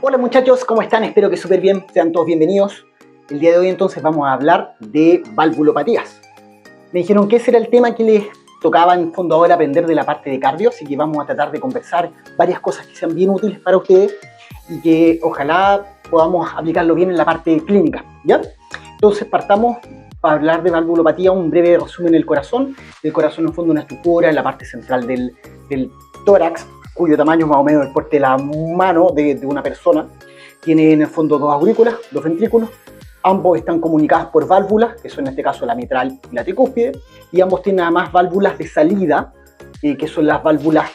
Hola muchachos, ¿cómo están? Espero que súper bien, sean todos bienvenidos. El día de hoy entonces vamos a hablar de valvulopatías. Me dijeron que ese era el tema que les tocaba en fondo ahora aprender de la parte de cardio, así que vamos a tratar de conversar varias cosas que sean bien útiles para ustedes y que ojalá podamos aplicarlo bien en la parte clínica, ¿ya? Entonces partamos para hablar de valvulopatía, un breve resumen del corazón. El corazón en fondo es una estructura en la parte central del tórax, cuyo tamaño es más o menos el porte de la mano de una persona. Tiene en el fondo dos aurículas, dos ventrículos. Ambos están comunicados por válvulas, que son en este caso la mitral y la tricúspide, y ambos tienen además válvulas de salida, que son las válvulas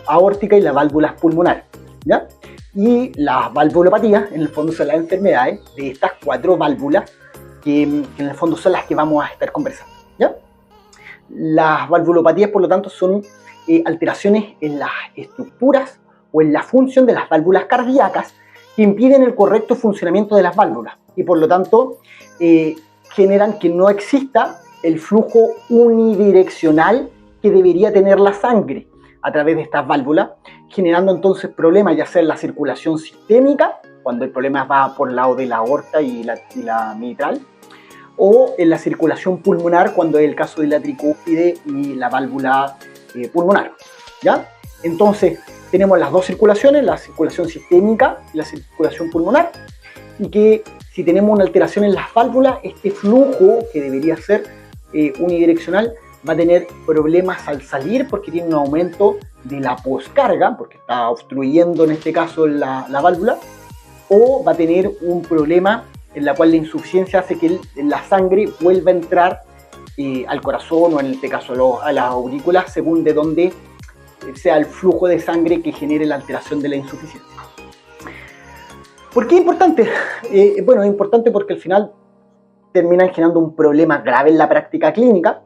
aórticas y las válvulas pulmonares, ¿ya? Y las valvulopatías, en el fondo, son las enfermedades de estas cuatro válvulas, que en el fondo son las que vamos a estar conversando, ¿ya? Las valvulopatías, por lo tanto, son alteraciones en las estructuras o en la función de las válvulas cardíacas que impiden el correcto funcionamiento de las válvulas y por lo tanto generan que no exista el flujo unidireccional que debería tener la sangre a través de estas válvulas, generando entonces problemas ya sea en la circulación sistémica, cuando el problema va por el lado de la aorta y la mitral, o en la circulación pulmonar cuando es el caso de la tricúspide y la válvula pulmonar, ¿ya? Entonces tenemos las dos circulaciones, la circulación sistémica y la circulación pulmonar, y que si tenemos una alteración en las válvulas, este flujo que debería ser unidireccional va a tener problemas al salir porque tiene un aumento de la poscarga, porque está obstruyendo en este caso la válvula, o va a tener un problema en la cual la insuficiencia hace que la sangre vuelva a entrar al corazón o en este caso a las aurículas, según de dónde sea el flujo de sangre que genere la alteración de la insuficiencia. ¿Por qué es importante? Bueno, es importante porque al final terminan generando un problema grave en la práctica clínica,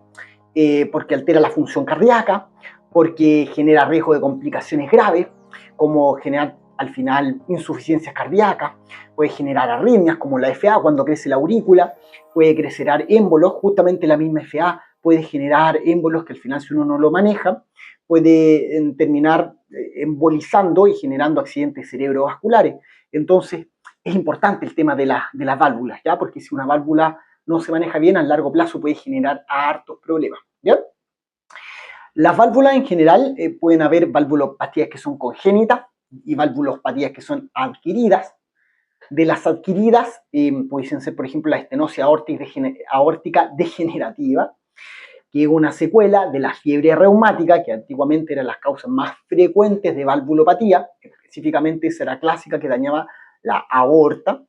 porque altera la función cardíaca, porque genera riesgo de complicaciones graves, como generar al final insuficiencias cardíacas, puede generar arritmias como la FA cuando crece la aurícula, puede crecer émbolos, justamente la misma FA puede generar émbolos que al final si uno no lo maneja, puede terminar embolizando y generando accidentes cerebrovasculares. Entonces es importante el tema de las válvulas, ¿ya? Porque si una válvula no se maneja bien, a largo plazo puede generar hartos problemas, ¿ya? Las válvulas en general pueden haber valvulopatías que son congénitas y valvulopatías que son adquiridas. De las adquiridas pueden ser, por ejemplo, la estenosis aórtica degenerativa, que es una secuela de la fiebre reumática, que antiguamente eran las causas más frecuentes de valvulopatía, específicamente esa era clásica que dañaba la aorta,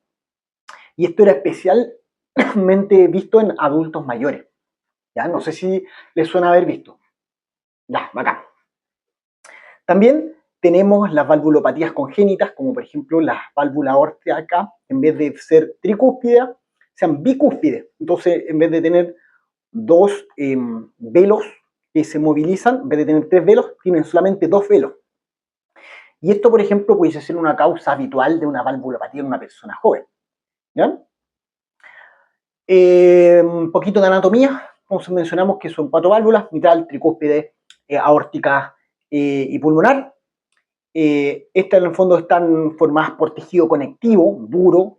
y esto era especialmente visto en adultos mayores. ¿Ya? No sé si les suena haber visto. Ya, bacán. También tenemos las valvulopatías congénitas, como por ejemplo las válvulas aórticas, en vez de ser tricúspidas, sean bicúspides. Entonces, en vez de tener dos velos que se movilizan, en vez de tener tres velos, tienen solamente dos velos. Y esto, por ejemplo, puede ser una causa habitual de una valvulopatía en una persona joven. ¿Ya? Un poquito de anatomía, como mencionamos que son cuatro válvulas, mitral, tricúspide, aórtica y pulmonar. Estas en el fondo están formadas por tejido conectivo, duro,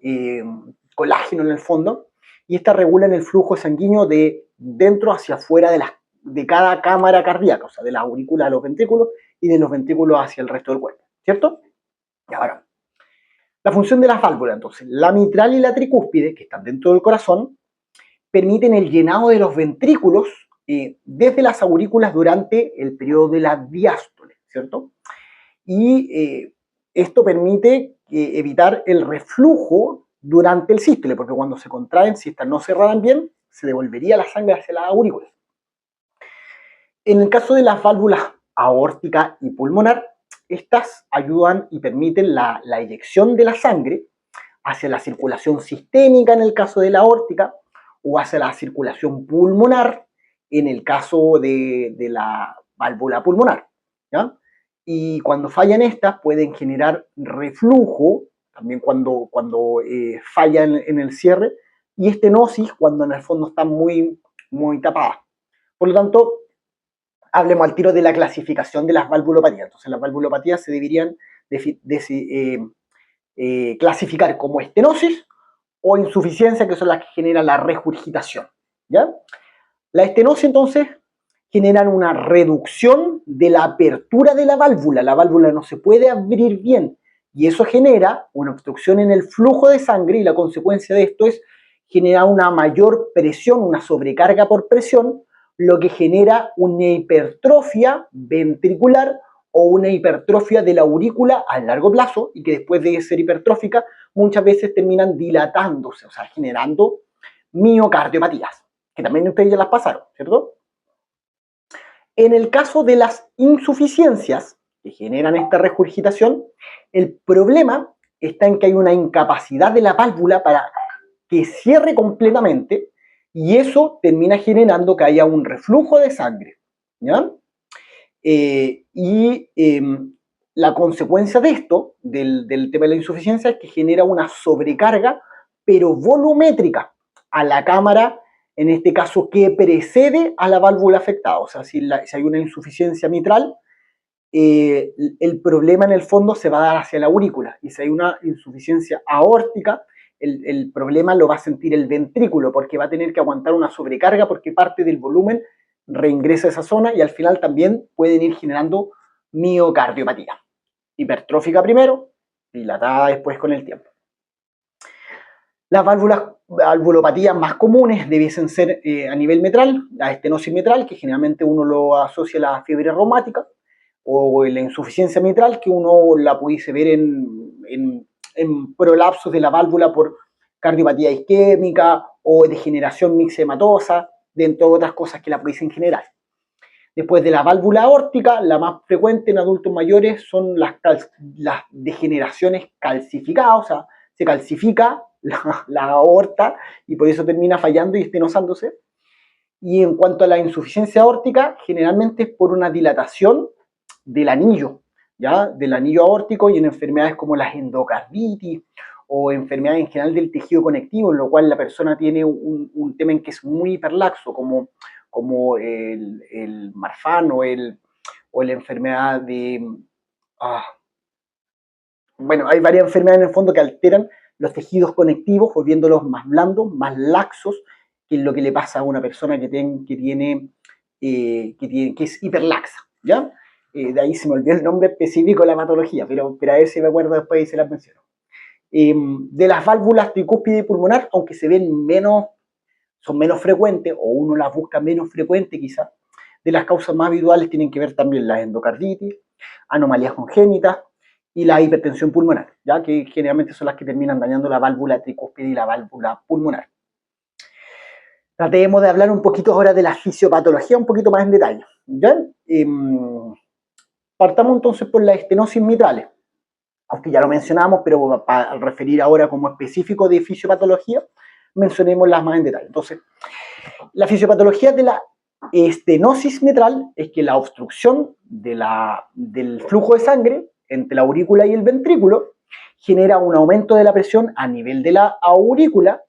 colágeno en el fondo, y estas regulan el flujo sanguíneo de dentro hacia afuera de cada cámara cardíaca, o sea, de la aurícula a los ventrículos y de los ventrículos hacia el resto del cuerpo, ¿cierto? Y ahora, la función de las válvulas, entonces, la mitral y la tricúspide, que están dentro del corazón, permiten el llenado de los ventrículos desde las aurículas durante el periodo de la diástole, ¿cierto? Y esto permite evitar el reflujo durante el sístole, porque cuando se contraen, si estas no cerraran bien, se devolvería la sangre hacia las aurículas. En el caso de las válvulas aórtica y pulmonar, estas ayudan y permiten la eyección de la sangre hacia la circulación sistémica en el caso de la aórtica o hacia la circulación pulmonar en el caso de la válvula pulmonar, ¿ya? Y cuando fallan estas pueden generar reflujo, también cuando fallan en el cierre, y estenosis cuando en el fondo están muy, muy tapadas. Por lo tanto, hablemos al tiro de la clasificación de las valvulopatías. Entonces las valvulopatías se dividirían clasificar como estenosis o insuficiencia, que son las que generan la regurgitación. ¿Ya? La estenosis, entonces, generan una reducción de la apertura de la válvula no se puede abrir bien, y eso genera una obstrucción en el flujo de sangre, y la consecuencia de esto es generar una mayor presión, una sobrecarga por presión, lo que genera una hipertrofia ventricular o una hipertrofia de la aurícula a largo plazo, y que después de ser hipertrófica muchas veces terminan dilatándose, o sea, generando miocardiopatías, que también ustedes ya las pasaron, ¿cierto? En el caso de las insuficiencias que generan esta regurgitación, el problema está en que hay una incapacidad de la válvula para que cierre completamente, y eso termina generando que haya un reflujo de sangre. ¿Ya? La consecuencia de esto, del tema de la insuficiencia, es que genera una sobrecarga, pero volumétrica, a la cámara, en este caso, que precede a la válvula afectada. O sea, si hay una insuficiencia mitral, el problema en el fondo se va a dar hacia la aurícula, y si hay una insuficiencia aórtica, el problema lo va a sentir el ventrículo, porque va a tener que aguantar una sobrecarga, porque parte del volumen reingresa a esa zona, y al final también pueden ir generando miocardiopatía. Hipertrófica primero, dilatada después con el tiempo. Las valvulopatías más comunes debiesen ser a nivel mitral, la estenosis mitral, que generalmente uno lo asocia a la fiebre reumática, o la insuficiencia mitral, que uno la pudiese ver en prolapsos de la válvula por cardiopatía isquémica o degeneración mixematosa, dentro de otras cosas que la pudiesen generar. Después de la válvula aórtica, la más frecuente en adultos mayores son las degeneraciones calcificadas, o sea, se calcifica la aorta y por eso termina fallando y estenosándose. Y en cuanto a la insuficiencia aórtica, generalmente es por una dilatación del anillo, ¿ya? Del anillo aórtico, y en enfermedades como las endocarditis o enfermedades en general del tejido conectivo, en lo cual la persona tiene un tema en que es muy hiperlaxo, como el Marfan o la enfermedad de... bueno, hay varias enfermedades en el fondo que alteran los tejidos conectivos, volviéndolos más blandos, más laxos, que es lo que le pasa a una persona que es hiperlaxa, ¿ya? De ahí se me olvidó el nombre específico de la patología, pero a ver si me acuerdo después y se las menciono. De las válvulas tricúspide y pulmonar, aunque son menos frecuentes, o uno las busca menos frecuentes quizás, de las causas más habituales tienen que ver también la endocarditis, anomalías congénitas y la hipertensión pulmonar, ya que generalmente son las que terminan dañando la válvula tricúspide y la válvula pulmonar. Tratemos de hablar un poquito ahora de la fisiopatología, un poquito más en detalle, ¿ya? Partamos entonces por las estenosis mitrales, aunque ya lo mencionamos, pero para referir ahora como específico de fisiopatología, mencionemos las más en detalle. Entonces, la fisiopatología de la estenosis mitral es que la obstrucción del flujo de sangre entre la aurícula y el ventrículo genera un aumento de la presión a nivel de la aurícula,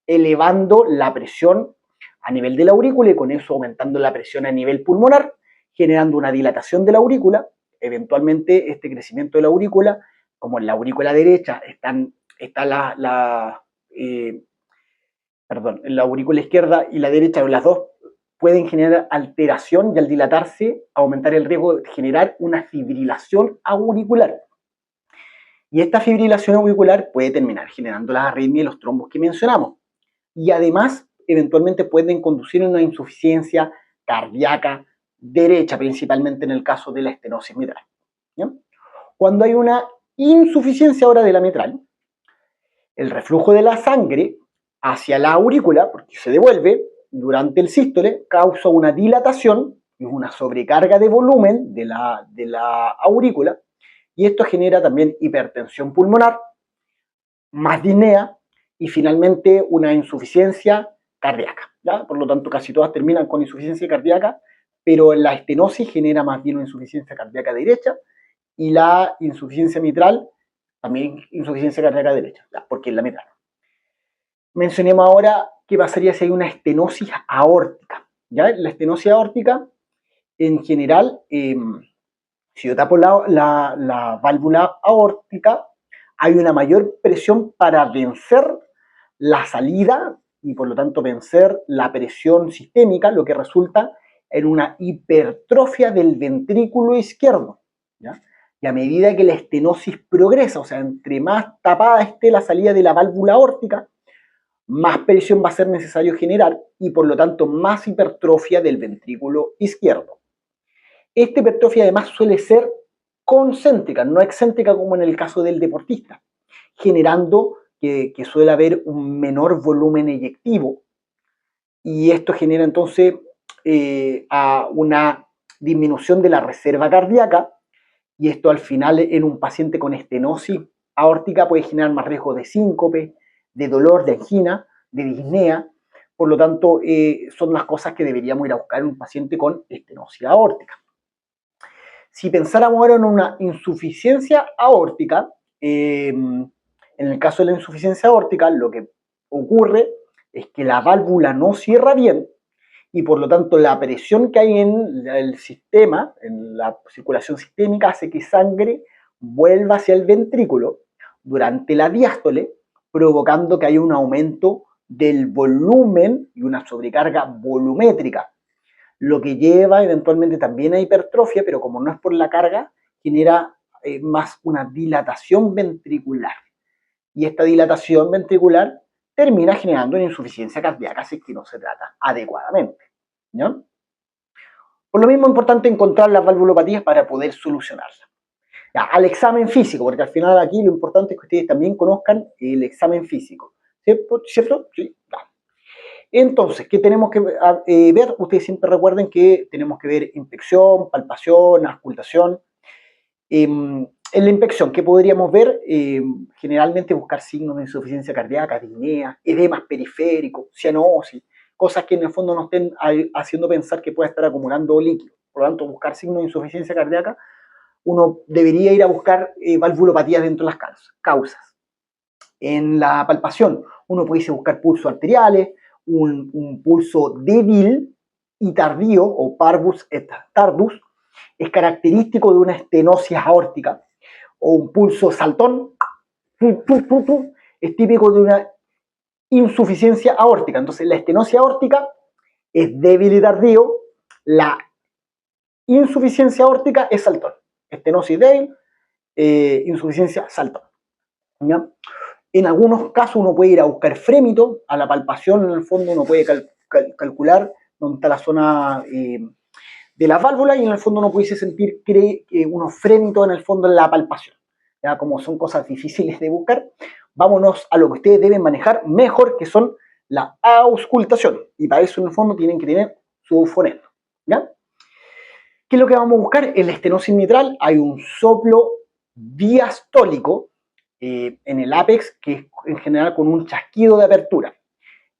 elevando la presión a nivel de la aurícula y con eso aumentando la presión a nivel pulmonar, generando una dilatación de la aurícula. Eventualmente este crecimiento de la aurícula, como en la aurícula derecha está en la aurícula izquierda y la derecha, las dos pueden generar alteración, y al dilatarse aumentar el riesgo de generar una fibrilación auricular. Y esta fibrilación auricular puede terminar generando las arritmias y los trombos que mencionamos. Y además, eventualmente pueden conducir a una insuficiencia cardíaca derecha, principalmente en el caso de la estenosis mitral. ¿Bien? Cuando hay una insuficiencia ahora de la mitral, el reflujo de la sangre hacia la aurícula, porque se devuelve durante el sístole, causa una dilatación y una sobrecarga de volumen de la aurícula, y esto genera también hipertensión pulmonar, más disnea y finalmente una insuficiencia cardíaca, ¿ya? Por lo tanto, casi todas terminan con insuficiencia cardíaca, pero la estenosis genera más bien una insuficiencia cardíaca derecha, y la insuficiencia mitral también insuficiencia cardíaca derecha, porque es la mitral. Mencionemos ahora qué pasaría si hay una estenosis aórtica, ¿ya? La estenosis aórtica, en general, si yo tapo la válvula aórtica, hay una mayor presión para vencer la salida y por lo tanto vencer la presión sistémica, lo que resulta en una hipertrofia del ventrículo izquierdo, ¿ya? Y a medida que la estenosis progresa, o sea, entre más tapada esté la salida de la válvula aórtica, más presión va a ser necesario generar y por lo tanto más hipertrofia del ventrículo izquierdo. Esta hipertrofia además suele ser concéntrica, no excéntrica como en el caso del deportista, generando que suele haber un menor volumen eyectivo y esto genera entonces a una disminución de la reserva cardíaca y esto al final en un paciente con estenosis aórtica puede generar más riesgo de síncope, de dolor, de angina, de disnea. Por lo tanto, son las cosas que deberíamos ir a buscar en un paciente con estenosis aórtica. Si pensáramos ahora en una insuficiencia aórtica, en el caso de la insuficiencia aórtica, lo que ocurre es que la válvula no cierra bien y por lo tanto la presión que hay en el sistema, en la circulación sistémica, hace que sangre vuelva hacia el ventrículo durante la diástole, provocando que haya un aumento del volumen y una sobrecarga volumétrica, lo que lleva eventualmente también a hipertrofia, pero como no es por la carga, genera más una dilatación ventricular. Y esta dilatación ventricular termina generando una insuficiencia cardíaca si es que no se trata adecuadamente, ¿no? Por lo mismo es importante encontrar las valvulopatías para poder solucionarlas. Ya, al examen físico, porque al final aquí lo importante es que ustedes también conozcan el examen físico. ¿Cierto? Sí, claro. Entonces, ¿qué tenemos que ver? Ustedes siempre recuerden que tenemos que ver inspección, palpación, auscultación. En la inspección, ¿qué podríamos ver? Generalmente buscar signos de insuficiencia cardíaca, disnea, edemas periféricos, cianosis, cosas que en el fondo nos estén haciendo pensar que puede estar acumulando líquido. Por lo tanto, buscar signos de insuficiencia cardíaca, uno debería ir a buscar valvulopatías dentro de las causas. En la palpación, uno puede buscar pulsos arteriales, un pulso débil y tardío, o parvus et tardus, es característico de una estenosis aórtica, o un pulso saltón, es típico de una insuficiencia aórtica. Entonces, la estenosis aórtica es débil y tardío, la insuficiencia aórtica es saltón. Estenosis débil, insuficiencia saltón. ¿Ya? En algunos casos uno puede ir a buscar frémito, a la palpación en el fondo uno puede calcular dónde está la zona de la válvula y en el fondo uno puede sentir unos frémitos en el fondo en la palpación. Ya, como son cosas difíciles de buscar, vámonos a lo que ustedes deben manejar mejor, que son la auscultación. Y para eso en el fondo tienen que tener su fonendo. ¿Ya? ¿Qué es lo que vamos a buscar? En la estenosis mitral hay un soplo diastólico en el ápex, que es en general con un chasquido de apertura.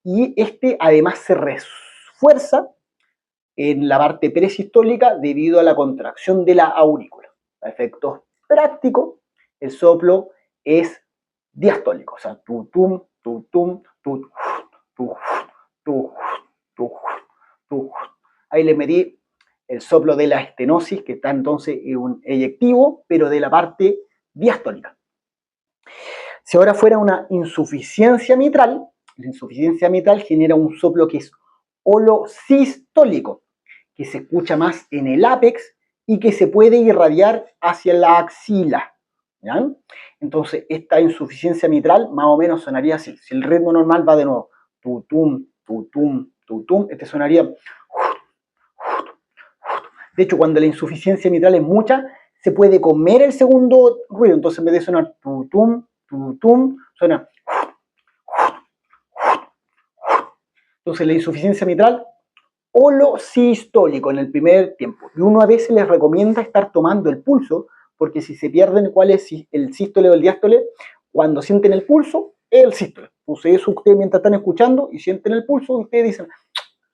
Y este además se refuerza en la parte presistólica debido a la contracción de la aurícula. A efectos prácticos, el soplo es diastólico, o sea, tutum, tutum, tu, tu, tu, tu. Ahí le medí el soplo de la estenosis, que está entonces en un eyectivo, pero de la parte diastólica. Si ahora fuera una insuficiencia mitral, la insuficiencia mitral genera un soplo que es holosistólico, que se escucha más en el ápex y que se puede irradiar hacia la axila. ¿Ya? Entonces, esta insuficiencia mitral más o menos sonaría así. Si el ritmo normal va de nuevo, tutum, tutum, tutum, este sonaría. De hecho, cuando la insuficiencia mitral es mucha, se puede comer el segundo ruido. Entonces, en vez de sonar tutum, tutum, suena. Entonces, la insuficiencia mitral holosistólico en el primer tiempo. Y uno a veces les recomienda estar tomando el pulso, porque si se pierden cuál es el sístole o el diástole, cuando sienten el pulso, es el sístole. Entonces eso ustedes mientras están escuchando y sienten el pulso, ustedes dicen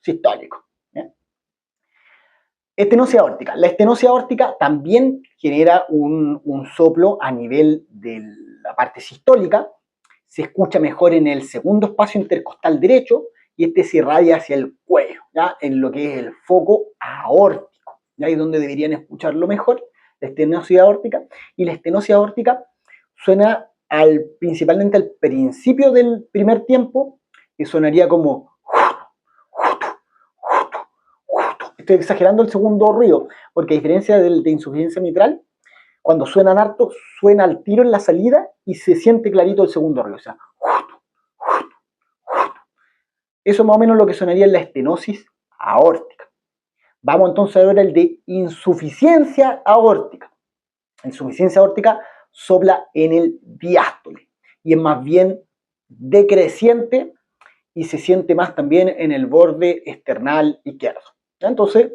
sistólico. ¿Eh? Estenosis aórtica. La estenosis aórtica también genera un soplo a nivel de la parte sistólica, se escucha mejor en el segundo espacio intercostal derecho, y este se irradia hacia el cuello, ¿ya? En lo que es el foco aórtico. ¿Ya? Ahí es donde deberían escucharlo mejor, la estenosis aórtica. Y la estenosis aórtica suena principalmente al principio del primer tiempo, que sonaría como... Estoy exagerando el segundo ruido, porque a diferencia de insuficiencia mitral, cuando suenan harto, suena al tiro en la salida y se siente clarito el segundo ruido. O sea, eso más o menos lo que sonaría en la estenosis aórtica. Vamos entonces a ver el de insuficiencia aórtica. Insuficiencia aórtica sopla en el diástole y es más bien decreciente y se siente más también en el borde esternal izquierdo. Entonces,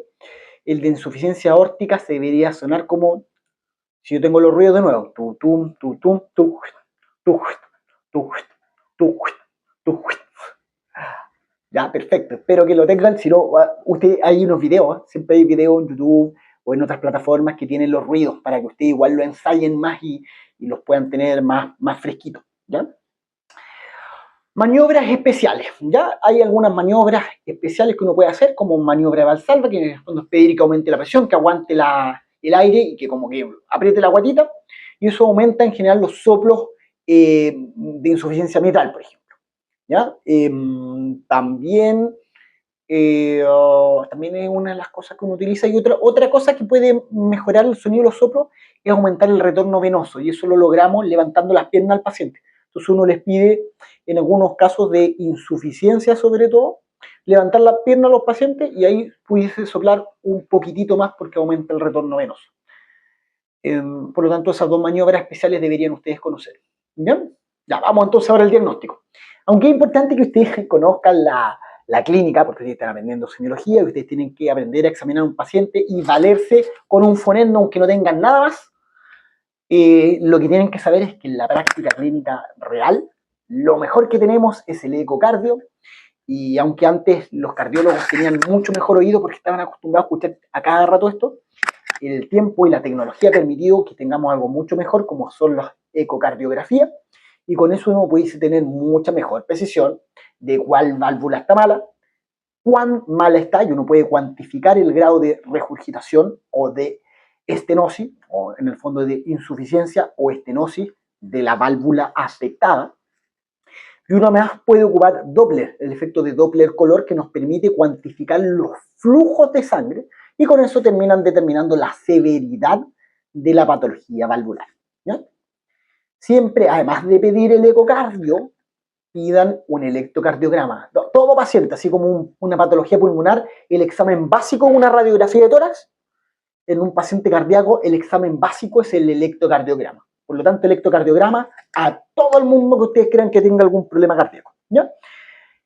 el de insuficiencia aórtica se debería sonar como, si yo tengo los ruidos de nuevo, tu, tum, tu, tum, tu, tu, tu, tu, tu. Ya, perfecto, espero que lo tengan. Si no, usted, hay unos videos, siempre hay videos en YouTube o en otras plataformas que tienen los ruidos para que ustedes igual lo ensayen más y los puedan tener más fresquitos, ¿ya? Maniobras especiales, ¿ya? Hay algunas maniobras especiales que uno puede hacer, como maniobra de Valsalva, que en el fondo es pedir que aumente la presión, que aguante el aire y que como que apriete la guatita, y eso aumenta en general los soplos de insuficiencia mitral, por ejemplo, ¿ya? También es una de las cosas que uno utiliza, y otra cosa que puede mejorar el sonido de los soplos es aumentar el retorno venoso, y eso lo logramos levantando las piernas al paciente. Entonces uno les pide, en algunos casos de insuficiencia sobre todo, levantar las piernas a los pacientes y ahí pudiese soplar un poquitito más porque aumenta el retorno venoso. Por lo tanto, esas dos maniobras especiales deberían ustedes conocer. ¿Bien? Ya, vamos entonces ahora al diagnóstico. Aunque es importante que ustedes conozcan la clínica, porque ustedes están aprendiendo semiología y ustedes tienen que aprender a examinar a un paciente y valerse con un fonendo aunque no tengan nada más. Lo que tienen que saber es que en la práctica clínica real, lo mejor que tenemos es el ecocardio, y aunque antes los cardiólogos tenían mucho mejor oído porque estaban acostumbrados a escuchar a cada rato esto, el tiempo y la tecnología ha permitido que tengamos algo mucho mejor, como son las ecocardiografías, y con eso uno puede tener mucha mejor precisión de cuál válvula está mala, cuán mala está, y uno puede cuantificar el grado de regurgitación o de estenosis, o en el fondo de insuficiencia o estenosis de la válvula afectada. Y uno más puede ocupar Doppler, el efecto de Doppler color, que nos permite cuantificar los flujos de sangre, y con eso terminan determinando la severidad de la patología valvular, ¿ya? Siempre, además de pedir el ecocardio, pidan un electrocardiograma. Todo paciente, así como una patología pulmonar, el examen básico es una radiografía de tórax. En un paciente cardíaco, el examen básico es el electrocardiograma. Por lo tanto, electrocardiograma a todo el mundo que ustedes crean que tenga algún problema cardíaco, ¿ya?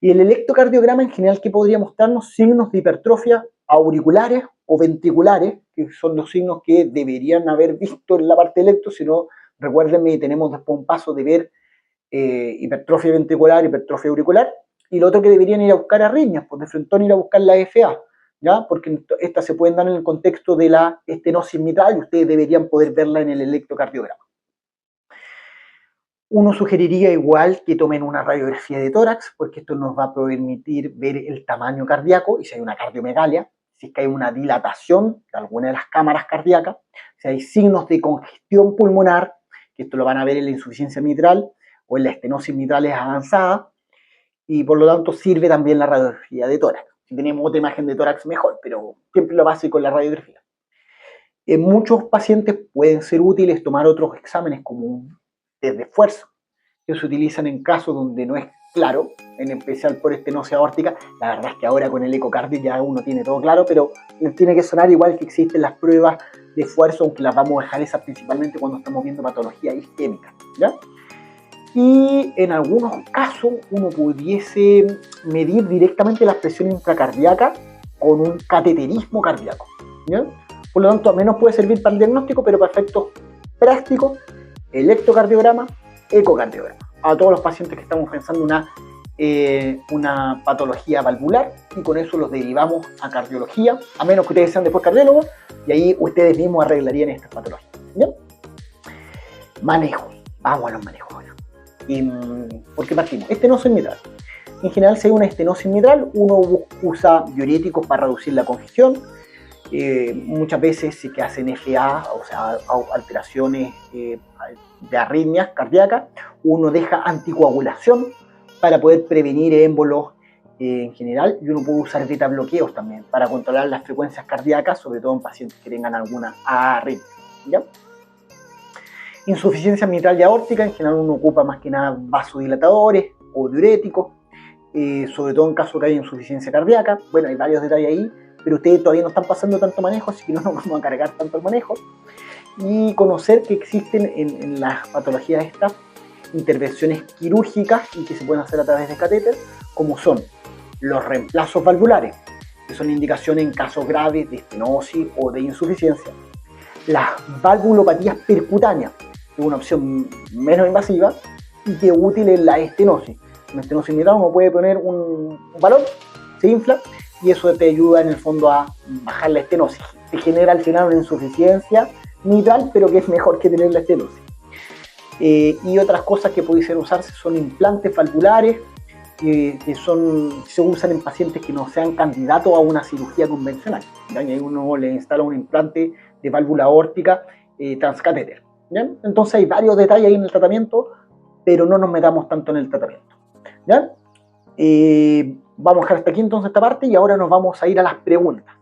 Y el electrocardiograma en general, que podría mostrarnos signos de hipertrofia auriculares o ventriculares, que son los signos que deberían haber visto en la parte electro. Si no, recuérdenme, tenemos después un paso de ver hipertrofia ventricular, hipertrofia auricular, y lo otro que deberían ir a buscar arritmias, pues de frente ir a buscar la FA, ¿ya? Porque estas se pueden dar en el contexto de la estenosis mitral y ustedes deberían poder verla en el electrocardiograma. Uno sugeriría igual que tomen una radiografía de tórax, porque esto nos va a permitir ver el tamaño cardíaco y si hay una cardiomegalia, si es que hay una dilatación de alguna de las cámaras cardíacas, si hay signos de congestión pulmonar, que esto lo van a ver en la insuficiencia mitral o en la estenosis mitral avanzada, y por lo tanto sirve también la radiografía de tórax. Si tenemos otra imagen de tórax, mejor, pero siempre lo básico es la radiografía. En muchos pacientes pueden ser útiles tomar otros exámenes como un test de esfuerzo, que se utilizan en casos donde no es claro, en especial por estenosis aórtica. La verdad es que ahora con el ecocardio ya uno tiene todo claro, pero tiene que sonar igual que existen las pruebas de esfuerzo, aunque las vamos a dejar esas principalmente cuando estamos viendo patología isquémica, ¿ya? Y en algunos casos uno pudiese medir directamente la presión intracardíaca con un cateterismo cardíaco, ¿ya? Por lo tanto, al menos puede servir para el diagnóstico, pero para efectos prácticos, electrocardiograma, ecocardiograma. A todos los pacientes que estamos pensando una patología valvular, y con eso los derivamos a cardiología, a menos que ustedes sean después cardiólogos, y ahí ustedes mismos arreglarían estas patologías, ¿ya? Manejo. Vamos a los manejos ahora. ¿Por qué partimos? Estenosis mitral. En general, si hay una estenosis mitral, uno usa diuréticos para reducir la congestión. Muchas veces sí que hacen FA, o sea, alteraciones de arritmias cardíacas, uno deja anticoagulación para poder prevenir émbolos en general, y uno puede usar beta bloqueos también para controlar las frecuencias cardíacas, sobre todo en pacientes que tengan alguna arritmia, ¿ya? Insuficiencia mitral y aórtica, en general uno ocupa más que nada vasodilatadores o diuréticos, sobre todo en caso que haya insuficiencia cardíaca. Bueno, hay varios detalles ahí, pero ustedes todavía no están pasando tanto manejo, así que no nos vamos a cargar tanto el manejo. Y conocer que existen en las patologías estas intervenciones quirúrgicas y que se pueden hacer a través de catéter, como son los reemplazos valvulares, que son indicaciones en casos graves de estenosis o de insuficiencia. Las valvulopatías percutáneas, que es una opción menos invasiva y que es útil en la estenosis. En la estenosis mitral uno puede poner un balón, se infla y eso te ayuda en el fondo a bajar la estenosis. Te genera al final una insuficiencia mitral, pero que es mejor que tener la estenosis. Y otras cosas que pueden usarse son implantes valvulares, que se usan en pacientes que no sean candidatos a una cirugía convencional. ¿Ya? Y ahí uno le instala un implante de válvula aórtica transcatéter. ¿Ya? Entonces hay varios detalles ahí en el tratamiento, pero no nos metamos tanto en el tratamiento. ¿Ya? Vamos a dejar hasta aquí entonces esta parte y ahora nos vamos a ir a las preguntas.